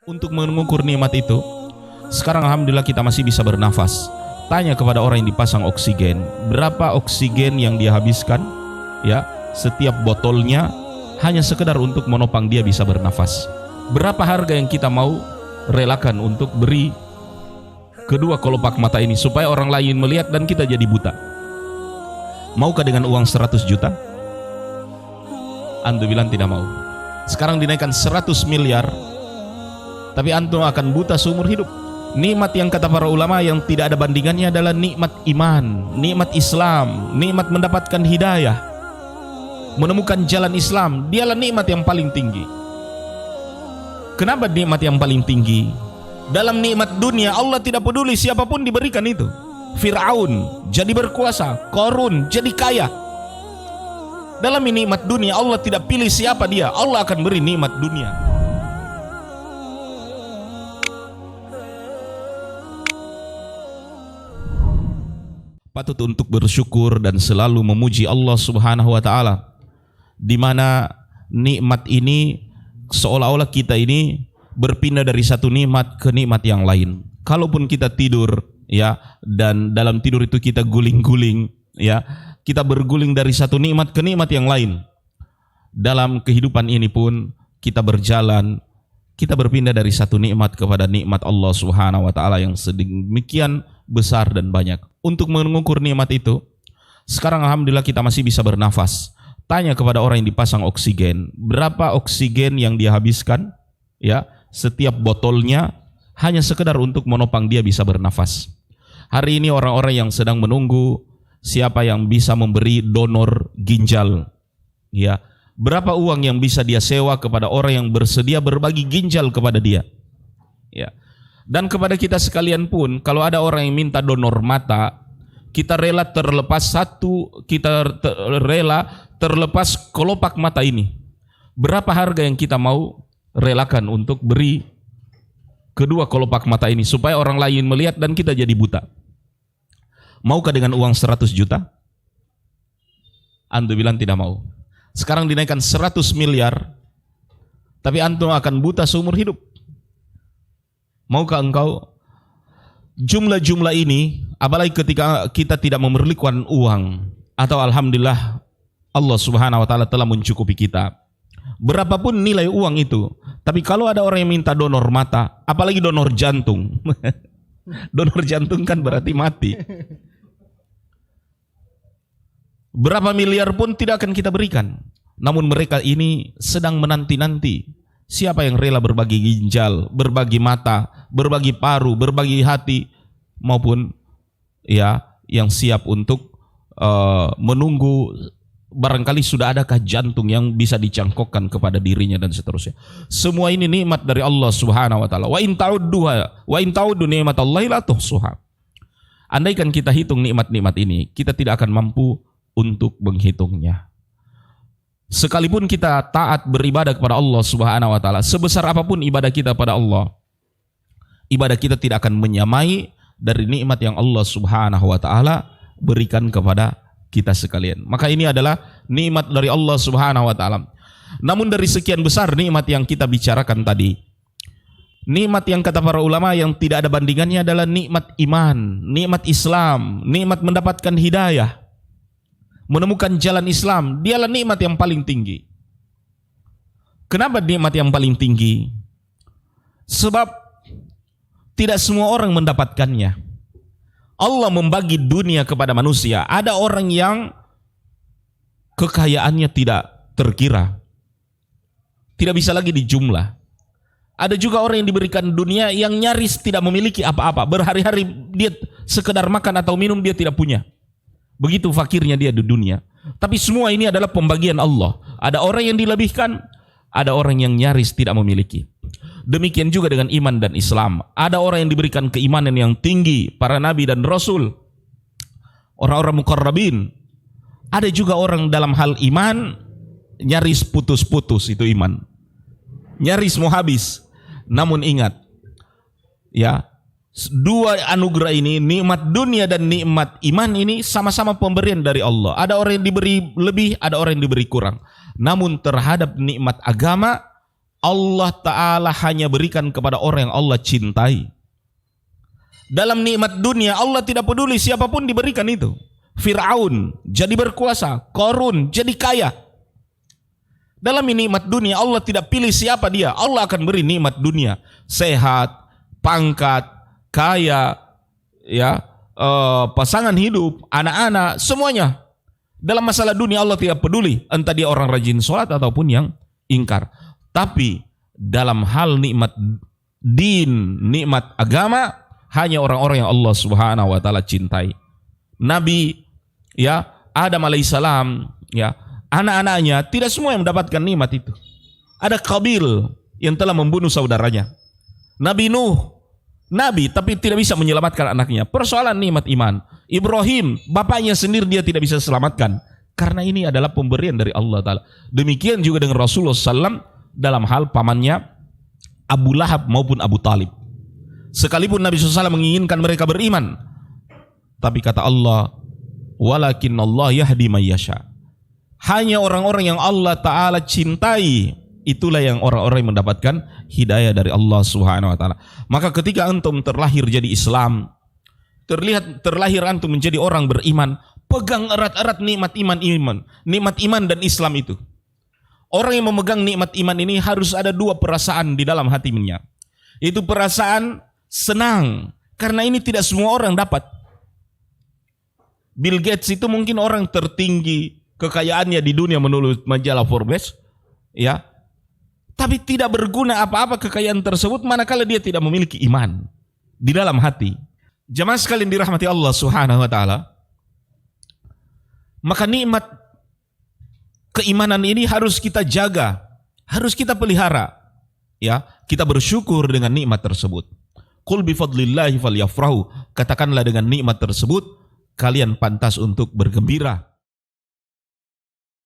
Untuk mengukur nikmat itu, sekarang alhamdulillah kita masih bisa bernafas. Tanya kepada orang yang dipasang oksigen, berapa oksigen yang dia habiskan? Ya, setiap botolnya hanya sekedar untuk menopang dia bisa bernafas. Berapa harga yang kita mau relakan untuk beri kedua kelopak mata ini supaya orang lain melihat dan kita jadi buta? Maukah dengan uang 100 juta? Antum bilang tidak mau. Sekarang dinaikkan 100 miliar, tapi antum akan buta seumur hidup. Nikmat yang kata para ulama yang tidak ada bandingannya adalah nikmat iman, nikmat Islam, nikmat mendapatkan hidayah, menemukan jalan Islam. Dialah nikmat yang paling tinggi. Kenapa nikmat yang paling tinggi? Dalam nikmat dunia Allah tidak peduli siapapun diberikan itu. Fir'aun jadi berkuasa, Qarun jadi kaya. Dalam nikmat dunia Allah tidak pilih siapa dia, Allah akan beri nikmat dunia. Patut untuk bersyukur dan selalu memuji Allah Subhanahu wa taala, di mana nikmat ini seolah-olah kita ini berpindah dari satu nikmat ke nikmat yang lain. Kalaupun kita tidur ya, dan dalam tidur itu kita guling-guling ya, kita berguling dari satu nikmat ke nikmat yang lain. Dalam kehidupan ini pun kita berjalan, kita berpindah dari satu nikmat kepada nikmat Allah Subhanahu wa taala yang sedemikian besar dan banyak. Untuk mengukur nikmat itu, sekarang alhamdulillah kita masih bisa bernafas. Tanya kepada orang yang dipasang oksigen, berapa oksigen yang dia habiskan? Ya, setiap botolnya hanya sekedar untuk menopang dia bisa bernafas. Hari ini orang-orang yang sedang menunggu siapa yang bisa memberi donor ginjal, ya, berapa uang yang bisa dia sewa kepada orang yang bersedia berbagi ginjal kepada dia, ya. Dan kepada kita sekalian pun, kalau ada orang yang minta donor mata, kita rela terlepas rela terlepas kelopak mata ini. Berapa harga yang kita mau relakan untuk beri kedua kelopak mata ini supaya orang lain melihat dan kita jadi buta? Maukah dengan uang 100 juta? Antum bilang tidak mau. Sekarang dinaikkan 100 miliar, tapi antum akan buta seumur hidup. Maukah engkau? Jumlah-jumlah ini, apalagi ketika kita tidak memerlukan uang, atau alhamdulillah Allah Subhanahu wa taala telah mencukupi kita. Berapapun nilai uang itu, tapi kalau ada orang yang minta donor mata, apalagi donor jantung. Donor jantung kan berarti mati. Berapa miliar pun tidak akan kita berikan. Namun mereka ini sedang menanti-nanti siapa yang rela berbagi ginjal, berbagi mata, berbagi paru, berbagi hati, maupun ya yang siap untuk menunggu barangkali sudah adakah jantung yang bisa dicangkokkan kepada dirinya dan seterusnya. Semua ini nikmat dari Allah Subhanahu wa taala. Wa in ta'uddu ni'matallahi la tuhsuha. Andaikan kita hitung nikmat-nikmat ini, kita tidak akan mampu untuk menghitungnya. Sekalipun kita taat beribadah kepada Allah Subhanahu wa taala, sebesar apapun ibadah kita pada Allah, ibadah kita tidak akan menyamai dari nikmat yang Allah Subhanahu wa taala berikan kepada kita sekalian. Maka ini adalah nikmat dari Allah Subhanahu wa taala. Namun dari sekian besar nikmat yang kita bicarakan tadi, nikmat yang kata para ulama yang tidak ada bandingannya adalah nikmat iman, nikmat Islam, nikmat mendapatkan hidayah, menemukan jalan Islam. Dialah nikmat yang paling tinggi. Kenapa nikmat yang paling tinggi? Sebab tidak semua orang mendapatkannya. Allah membagi dunia kepada manusia. Ada orang yang kekayaannya tidak terkira, tidak bisa lagi dijumlah. Ada juga orang yang diberikan dunia yang nyaris tidak memiliki apa-apa. Berhari-hari dia sekedar makan atau minum dia tidak punya. Begitu fakirnya dia di dunia. Tapi semua ini adalah pembagian Allah. Ada orang yang dilebihkan, ada orang yang nyaris tidak memiliki. Demikian juga dengan iman dan Islam. Ada orang yang diberikan keimanan yang tinggi, para nabi dan rasul, orang-orang muqarrabin. Ada juga orang dalam hal iman nyaris putus-putus itu iman, nyaris mau habis. Namun ingat, ya, dua anugerah ini, nikmat dunia dan nikmat iman ini sama-sama pemberian dari Allah. Ada orang yang diberi lebih, ada orang yang diberi kurang. Namun terhadap nikmat agama, Allah Ta'ala hanya berikan kepada orang yang Allah cintai. Dalam nikmat dunia Allah tidak peduli siapapun diberikan itu. Fir'aun jadi berkuasa, Qarun jadi kaya. Dalam nikmat dunia Allah tidak pilih siapa dia. Allah akan beri nikmat dunia, sehat, pangkat, kaya, ya, pasangan hidup, anak-anak, semuanya. Dalam masalah dunia Allah tidak peduli entah dia orang rajin sholat ataupun yang ingkar. Tapi dalam hal nikmat din, nikmat agama, hanya orang-orang yang Allah Subhanahu wa taala cintai. Nabi, ya, Adam alaihissalam, ya, anak-anaknya tidak semua yang mendapatkan nikmat itu. Ada Qabil yang telah membunuh saudaranya. Nabi Nuh, nabi tapi tidak bisa menyelamatkan anaknya. Persoalan nikmat iman. Ibrahim, bapaknya sendiri dia tidak bisa selamatkan. Karena ini adalah pemberian dari Allah Ta'ala. Demikian juga dengan Rasulullah SAW dalam hal pamannya Abu Lahab maupun Abu Talib. Sekalipun Nabi SAW menginginkan mereka beriman, tapi kata Allah, walakin Allah yahdi man yasha. Hanya orang-orang yang Allah Ta'ala cintai, itulah yang orang-orang yang mendapatkan hidayah dari Allah Subhanahu wa taala. Maka ketika antum terlahir jadi Islam, terlahir antum menjadi orang beriman, pegang erat-erat nikmat iman, nikmat iman dan Islam itu. Orang yang memegang nikmat iman ini harus ada dua perasaan di dalam hatinya. Itu perasaan senang, karena ini tidak semua orang dapat. Bill Gates itu mungkin orang tertinggi kekayaannya di dunia menurut majalah Forbes, ya. Tapi tidak berguna apa-apa kekayaan tersebut manakala dia tidak memiliki iman di dalam hati. Jamaah sekalian dirahmati Allah Subhanahu wa taala. Maka nikmat keimanan ini harus kita jaga, harus kita pelihara. Ya, kita bersyukur dengan nikmat tersebut. Qul bi fadlillahi falyafrahu. Katakanlah dengan nikmat tersebut kalian pantas untuk bergembira.